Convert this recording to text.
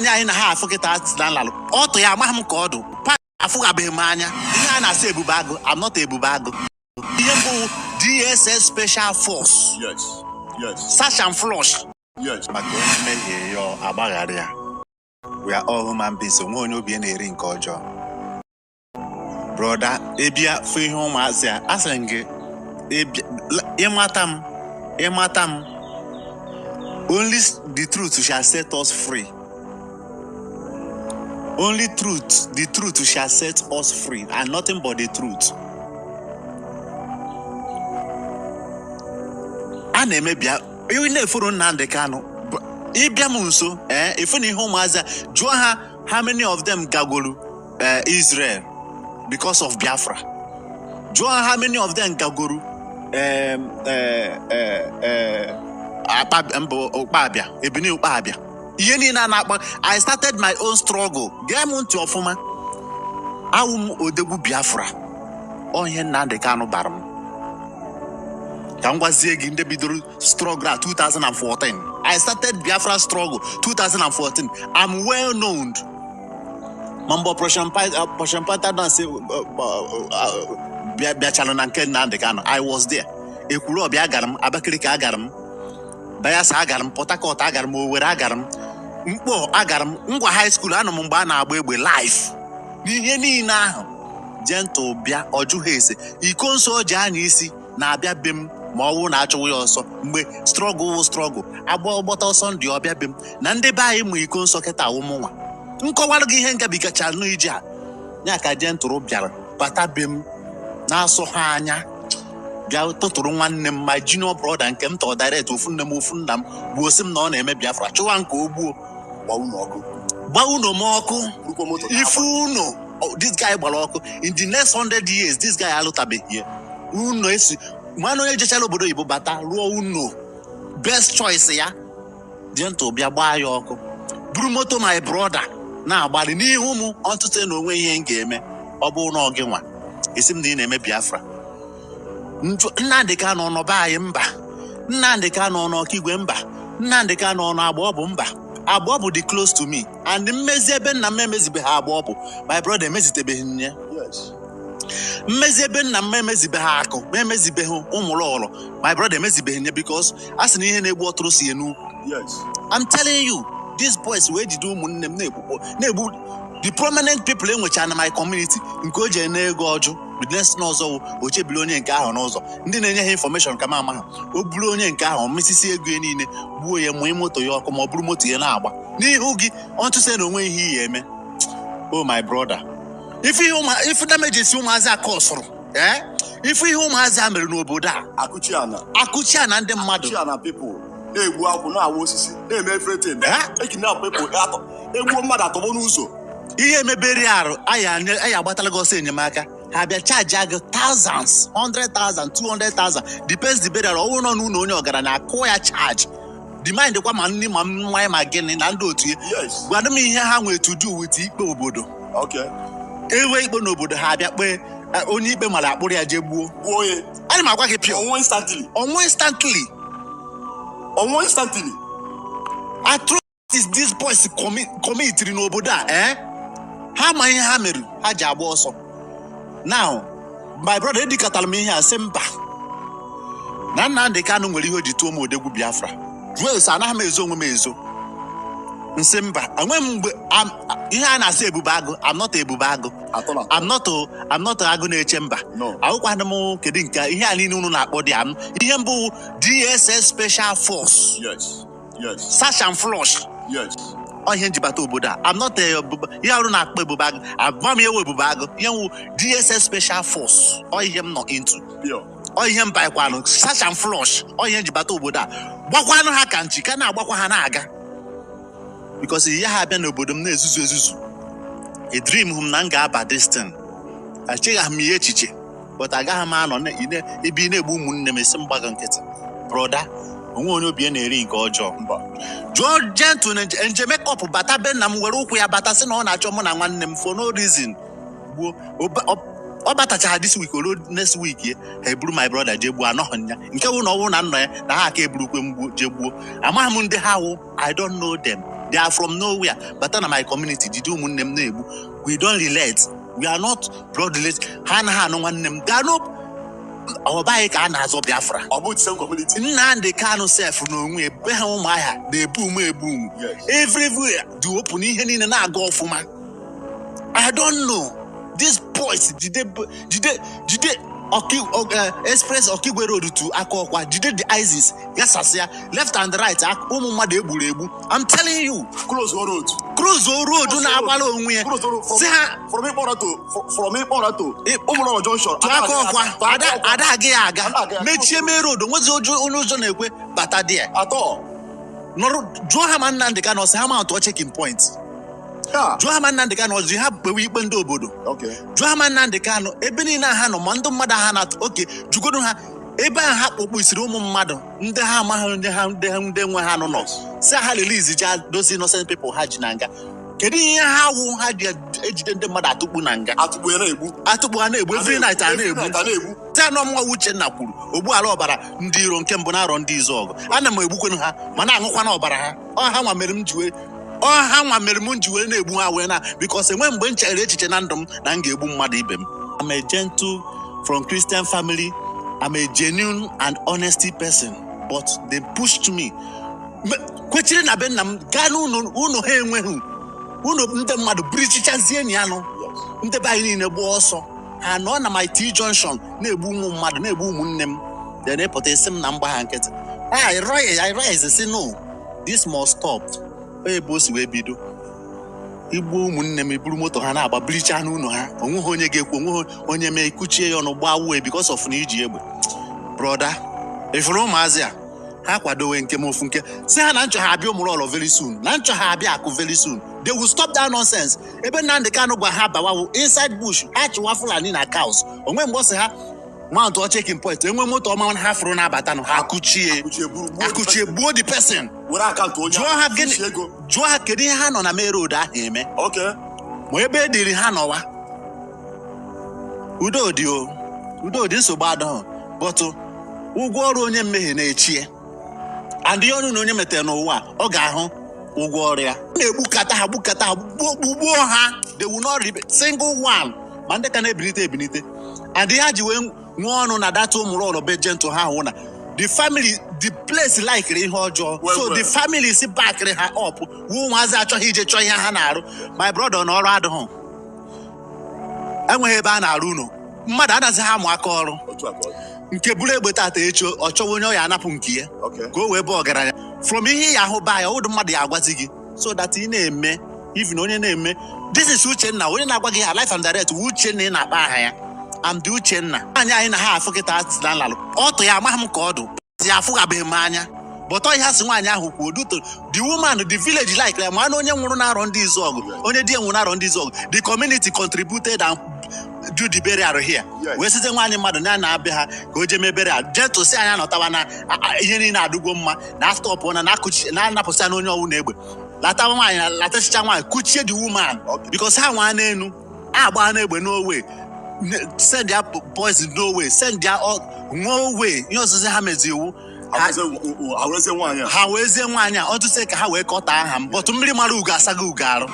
Nwaanyị anyị na ha afụkịta na nlalụ ọtụ ya amaghị m ka ọ dụ afụgabeghị m anya ihe a na-asị ebube agụ I'm not ebube agụ ihe bụ DSS Special Force search and flush maka onye mmehie ya agbaghara ya we are all human beings onwe onye obi na-eri nke ọjọọ broda ebia fụ ihe ụmụazị a asịrị gị ịmata m only the truth shall set us free. Only truth, the truth shall set us free, and nothing but the truth. And maybe even if you don't understand, if you how many of them gagolu Israel because of Biafra? How many of them gagolu I started my own struggle. Get to Ofuma. Awum Odegu Biafra. Onye Nnamdi Kanu baram. Kangwaziegi in the bidru struggle 2014. I started Biafra struggle 2014. I'm well known. Mambo Proshampata don't say Biachalon and Ken Nnamdi Kanu. I was there. Ekuro Biagaram, Abakirika Agaram, Bayas Agaram, Potakot Agaram, where Agaram. Mpo agaram ngwa high school anọ m mgbe a na-agba egbe life n'ihe niile ahụ gentle bịa ọjụ ha ese iko nso ji anya isi na-abịa be m ma ọ wụ na-achụwa ya ọsọ mgbe struggle agba ọgbọta ọsọ ndị ọbịa be m na ndị be anyị mụ iko nso kịta ụmụnwa nkọwara gị ihe ngabigachara n'iji a ya ka gentle bịara bata be m na-asọ ha anya bịa tụtụrụ nwanne m my junior brother nke m tọọ direct ofu nne m bụ osi m na ọ na-eme Biafra chụwa nke ogbuo gba unu m ọkụ ife unu this guy gbara ọkụ in the next 100 years this guy alụtabeghị ya unu esi mmanụ onye jechala obodo oyibo bata ruo unu best choice ya gentle bịa gbaa ya ọkụ buru moto my brother na-agbalị n'ihu m ọtụtụ na onwe ihe m ga-eme ọ bụ na ọ gị nwa esi m na ị na-eme Biafra Nnamdi Kanu nọ be anyị mba Nnamdi Kanu nọ Okigwe mba Nnamdi Kanu nọ Agbaọbụ mba Agbaọbụ dị close to me and mmezi ebe nna m emezibe ha Agbaọbụ my brother emezitebeghị nye mmezi ebe nna m emezibe ha akụ ma emezibeghị ụmụlọọlọ my brother emezibeghị nye because a sị na ihe na-egbu ọtụrụ si enu I'm telling you these boys wee jide ụmụnne m na-egbu the prominent people enwecha na my community nke o je na-ego ọjụ business n'ọzọ ochebili onye nke ahụ n'ụzọ ndị na-enye ha information ka ma ha o buru onye nke ahụ mesisi ego ya niile gbuo ya mụọ moto ya ọkụ ma ọ bụrụ moto ya na-agba n'ihu gị ọtụtụ na onwe ihe ihe eme oh my brother if damages ụmụazị akọsụrụ if ihe ụmụazị a mere n'obodo a akụchi ana ndị mmadụ na-egbu akwụ na-awa osisi na-eme everything ekidnap people egbuo mmadụ atọgbọ n'ụzọ ihe emebere arụ anyị agbatala gị ọsọ enyemaka ha bịa charge agụ thousands 100,000 200,000 depends the burial ọwụ nọ n'ụlọ onye ọgaranya akụ ya charge demand kwa ma nne ma mmanya ma gịnị na ndị otu ya gwara m ihe ha nwere to do with ikpe obodo ewe ikpe n'obodo ha bịa kpee onye ikpe mara akpụrụ ya jee gbuo ya anyị ma agwa gị pịa ọnwụ instantly atrocities these boys committed n'obodo a ha ma ihe ha mere ha ji agba ọsọ now my brother edikatara m ihe a sị mba na Nnamdi Kanu nwere ihe o ji tụọ m odegwu Biafra ruo esi anaghị m ezo onwe m ezo nsị mba enwe m mgbe ihe a na-asị ebube agụ I'm not ebube agụ I'm not agụ na-eche mba ahụkwana m kedu nke ihe a niile unu na-akpọ dị am ihe mbụ DSS Special Force search and flush ihe njibata obodo a I'm not ihe ọrụ na-akpọ ebube agụ agba m ewu ebube agụ ihe nwụ DSS Special Force ihe m nọ into ihe m baịkwanụ search and flush ihe njibata obodo a gbakwanụ ha ka nchi ka na-agbakwa ha na-aga because ihe ha abịa n'obodo m na-ezuzu a dream hụ m na m ga-aba destin achịgha m ihe echiche but agaghị m anọ ebe ị na-egbu ụmụnne m esi mgbago nkịtị broda onwe onye obi na-eri nke ọjọọ jụọ gentle na nje makeup bata be nna m were ụkwụ ya bata sị na ọ na-achọ mụ na nwanne m for no reason gbuo ọ batacha this week or next week ha eburu my brother jee gbuo anọghị ya nke wụ na ọwụ na nna ya na ha aka eburukwe mgbu jee gbuo amaghị m ndị ha wụ I don't know them They are from nowhere. But then my community, the do name nebu. We don't relate. We are not blood related. Han no one name. They are not our bike and has of Biafra. About the same community. Nan they can't self no way. Beham Maya, they boom, boom. Yes. Everywhere do open in and I go for man. I don't know. These boys did they express Okigwe road to Akokwa, did the ISIS, yes, left and right, I'm telling you, Close the road. Cruise road, do not follow me. From Ipora to Umuno Junction. To Akokwa, Adagiaga, Mecheme road, what's your Unuzonekwe, but I dear. At all. No, Johaman and the can also have to checking points. Johaman and the can also have the weapon do bodo. Okay. Johaman and the can, Ebenina Hano, Mando Madahanat, okay, Jugoduha, Eba Hapo with Roman Mado, the Hama, the Hano, Sahali Liz, those innocent people had Jinanga. Kedi how had your agent the mother to Bunanga, Atubuane, every night I knew. Tell no more Uchenna Okeke, Obualobara, Ndiron Kembonar on Dizog, Anamo Bukunha, Manano Bara, or how I made him to it. Oh, how I made Munju because when Bench Nantum, Nangebu Madibem. I'm a gentle from Christian family. I'm a genuine and honesty person, but they pushed me. Question Abenam Ganu Uno Henwehu Uno Madu British Zianiano, the Baini in a bosso, and on my T junction, Nebu Mad Nebu Munem, the nepotism number hanket. I rise and say no, this must stop. Boss we be do. Ibu munne me buru moto ha na aba bleach anu no ha. Onwe onye gekwu onye me kuchie yo no gba we because of na iji egbe. Brother, if you maazi a ha kwadowe nke mofu nke. Say ha na ncho ha abia omuro very soon. Na ncho ha abia akụ very soon. They will stop that nonsense. Ebe na ndeka no gba ha bawa inside bush. Ha chiwa Fulani na cows. Onwe mbo se ha mount or checking point. Enwe moto ma half run abata no ha kuchie. Akuchie buo the person. Joa kedi ha no na me road aheme. Okay. Mo ebe diri ha no wa. Udo di so bad ho. But ugwo oru onye mmehie na echie. And the onu onye mete no wa, o ga ho ugwo oru ya. Na egbukata ha gbugbo ha. They will not single one. Man they can ebinite. And they had you one on that umuro be gentle ha ho na. The family, the place like Hojo. So the family is back her up. Who was that? My brother no rad home. And we have an aruno. Madana's ham wakoro. Nkebule betata echo or chowonyo yanapunkie. Okay. Go we bogara. From here, I hope by old mother Agwazigi. So that in a me, even on your name. This is Uchenna. When I wagi her life and direct Uchenna in a bahaya. I'm do Uchenna. Anya in a half forget that landlord. Otto Yamaham Kodo. Yafuga be mania. But I has one who could do to the woman, the village like them. One on young on this zog. Only dear one on this zog. The community contributed and do the burial here. Where's the one in Madonna Beha, go Jeme burial. Just to say I know Tawana, Yenina Dugoma, Nasta upon an Akuch, Nana Posano neighbor. Latawana, Latashama, Kuchi the woman. Because I want to no way. Send their boys no way. Send their no way. You know, say how many you. How is it one? How to say how we cut our ham? But to me, Maruga Sagugaro.